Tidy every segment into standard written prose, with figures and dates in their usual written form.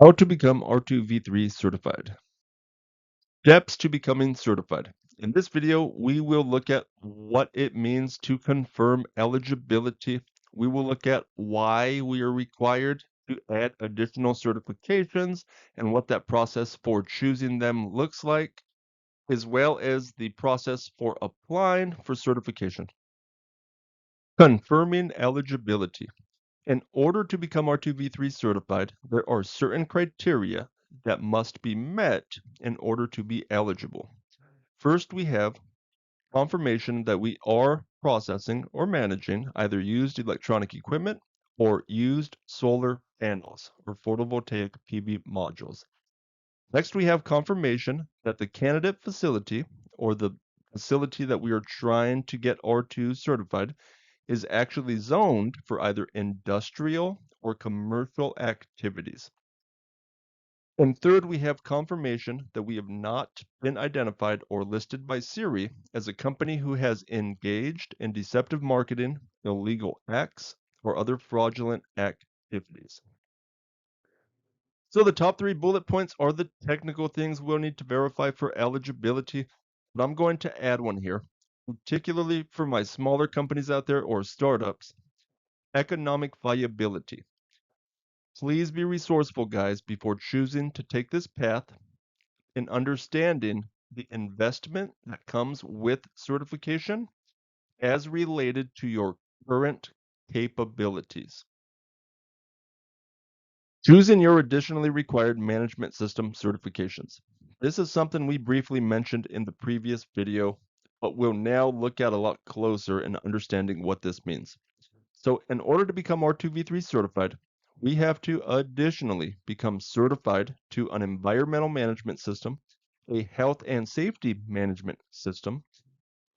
How to become R2v3 certified. Steps to becoming certified. In this video, we will look at what it means to confirm eligibility. We will look at why we are required to add additional certifications and what that process for choosing them looks like, as well as the process for applying for certification. Confirming eligibility. In order to become R2v3 certified, there are certain criteria that must be met in order to be eligible. First, we have confirmation that we are processing or managing either used electronic equipment or used solar panels or photovoltaic PV modules. Next, we have confirmation that the candidate facility or the facility that we are trying to get R2 certified is actually zoned for either industrial or commercial activities. And third, we have confirmation that we have not been identified or listed by Siri as a company who has engaged in deceptive marketing, illegal acts, or other fraudulent activities. So the top 3 bullet points are the technical things we'll need to verify for eligibility, but I'm going to add one here, particularly for my smaller companies out there or startups. Economic viability. Please be resourceful, guys, before choosing to take this path in understanding the investment that comes with certification as related to your current capabilities. Choosing your additionally required management system certifications. This is something we briefly mentioned in the previous video, but we'll now look at a lot closer in understanding what this means. So in order to become R2v3 certified, we have to additionally become certified to an environmental management system, a health and safety management system,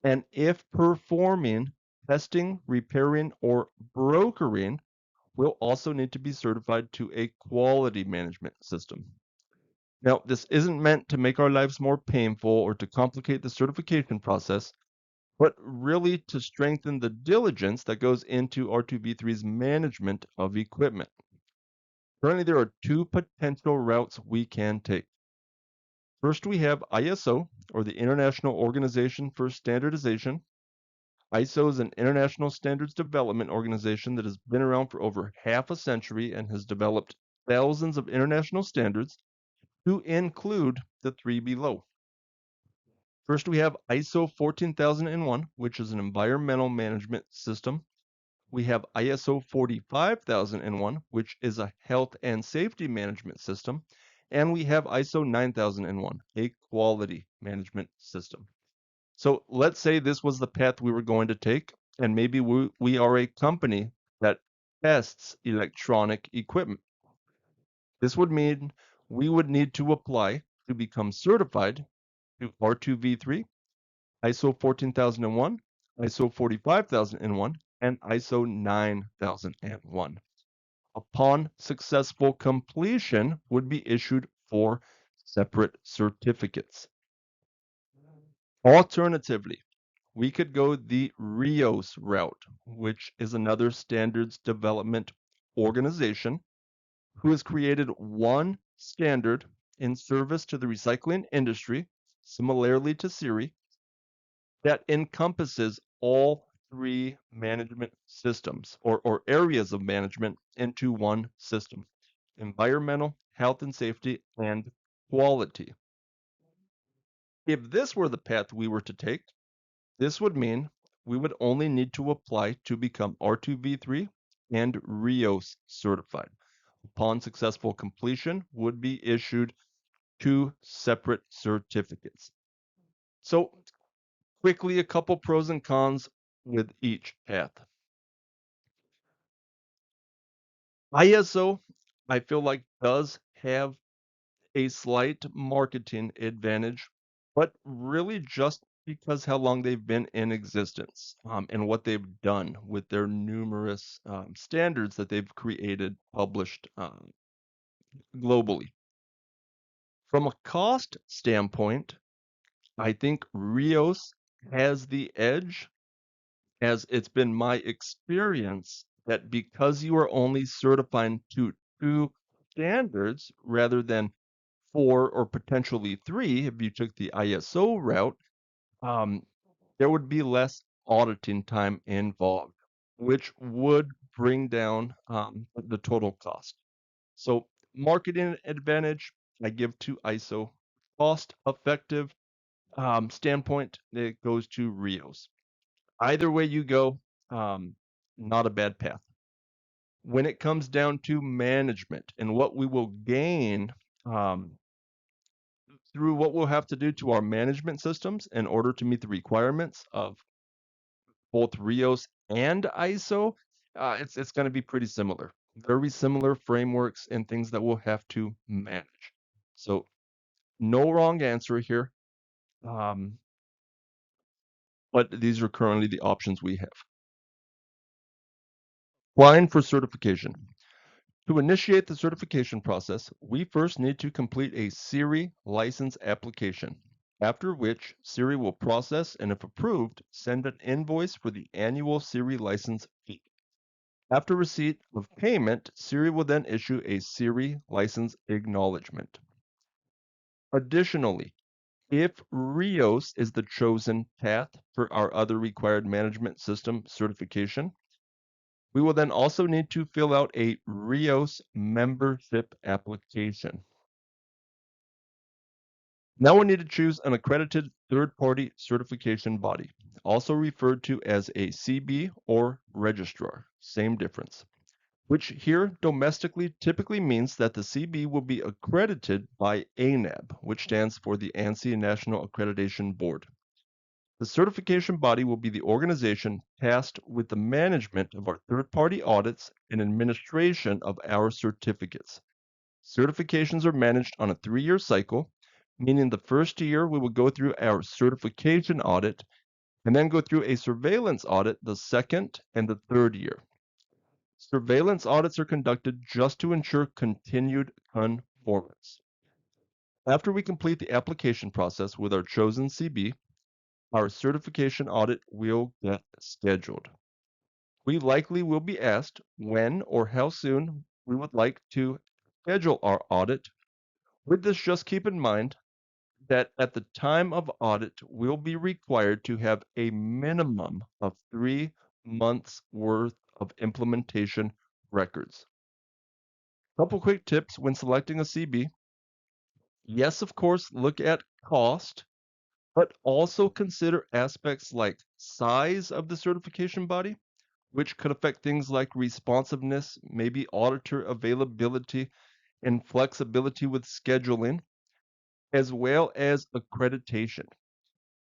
and if performing testing, repairing, or brokering, we'll also need to be certified to a quality management system. Now, this isn't meant to make our lives more painful or to complicate the certification process, but really to strengthen the diligence that goes into R2v3's management of equipment. Currently, there are 2 potential routes we can take. First, we have ISO, or the International Organization for Standardization. ISO is an international standards development organization that has been around for over half a century and has developed thousands of international standards to include the 3 below. First, we have ISO 14001, which is an environmental management system. We have ISO 45001, which is a health and safety management system. And we have ISO 9001, a quality management system. So let's say this was the path we were going to take, and maybe we are a company that tests electronic equipment. This would mean we would need to apply to become certified to R2v3, ISO 14001, ISO 45001, and ISO 9001. Upon successful completion, would be issued 4 separate certificates. Alternatively, we could go the RIOS route, which is another standards development organization who has created one standard in service to the recycling industry, similarly to Siri, that encompasses all 3 management systems or areas of management into one system: environmental, health and safety, and quality. If this were the path we were to take, this would mean we would only need to apply to become R2v3 and RIOS certified. Upon successful completion, would be issued 2 separate certificates. So quickly, a couple pros and cons with each path. ISO, I feel like, does have a slight marketing advantage, but really just because how long they've been in existence, and what they've done with their numerous standards that they've created, published globally. From a cost standpoint, I think Rios has the edge, as it's been my experience that because you are only certifying to 2 standards rather than 4 or potentially 3 if you took the ISO route, um, there would be less auditing time involved, which would bring down the total cost. So, marketing advantage, I give to ISO. Cost effective standpoint, it goes to Rios. Either way you go, um, not a bad path. When it comes down to management and what we will gain um, through what we'll have to do to our management systems in order to meet the requirements of both Rios and ISO, it's going to be pretty similar. Very similar frameworks and things that we'll have to manage. So, no wrong answer here, um, but these are currently the options we have. Applying for certification. To initiate the certification process, we first need to complete a SIRI license application, after which SIRI will process and, if approved, send an invoice for the annual SIRI license fee. After receipt of payment, SIRI will then issue a SIRI license acknowledgement. Additionally, if Rios is the chosen path for our other required management system certification, we will then also need to fill out a Rios membership application. Now we need to choose an accredited third-party certification body, also referred to as a CB or registrar, same difference, which here domestically typically means that the CB will be accredited by ANAB, which stands for the ANSI National Accreditation Board. The certification body will be the organization tasked with the management of our third-party audits and administration of our certificates. Certifications are managed on a 3-year cycle, meaning the first year we will go through our certification audit and then go through a surveillance audit the second and the third year. Surveillance audits are conducted just to ensure continued conformance. After we complete the application process with our chosen CB, our certification audit will get scheduled. We likely will be asked when or how soon we would like to schedule our audit. With this, just keep in mind that at the time of audit, we'll be required to have a minimum of 3 months worth of implementation records. Couple quick tips when selecting a CB. Yes, of course, look at cost, but also consider aspects like size of the certification body, which could affect things like responsiveness, maybe auditor availability, and flexibility with scheduling, as well as accreditation.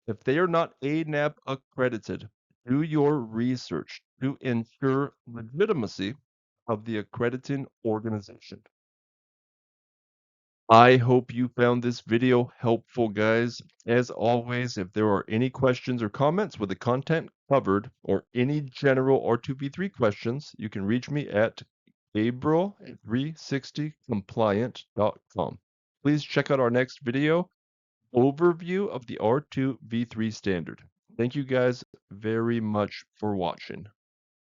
If they are not ANAB accredited, do your research to ensure legitimacy of the accrediting organization. I hope you found this video helpful, guys. As always, if there are any questions or comments with the content covered or any general R2v3 questions, you can reach me at gabriel360compliant.com. Please check out our next video, overview of the R2v3 standard. Thank you guys very much for watching.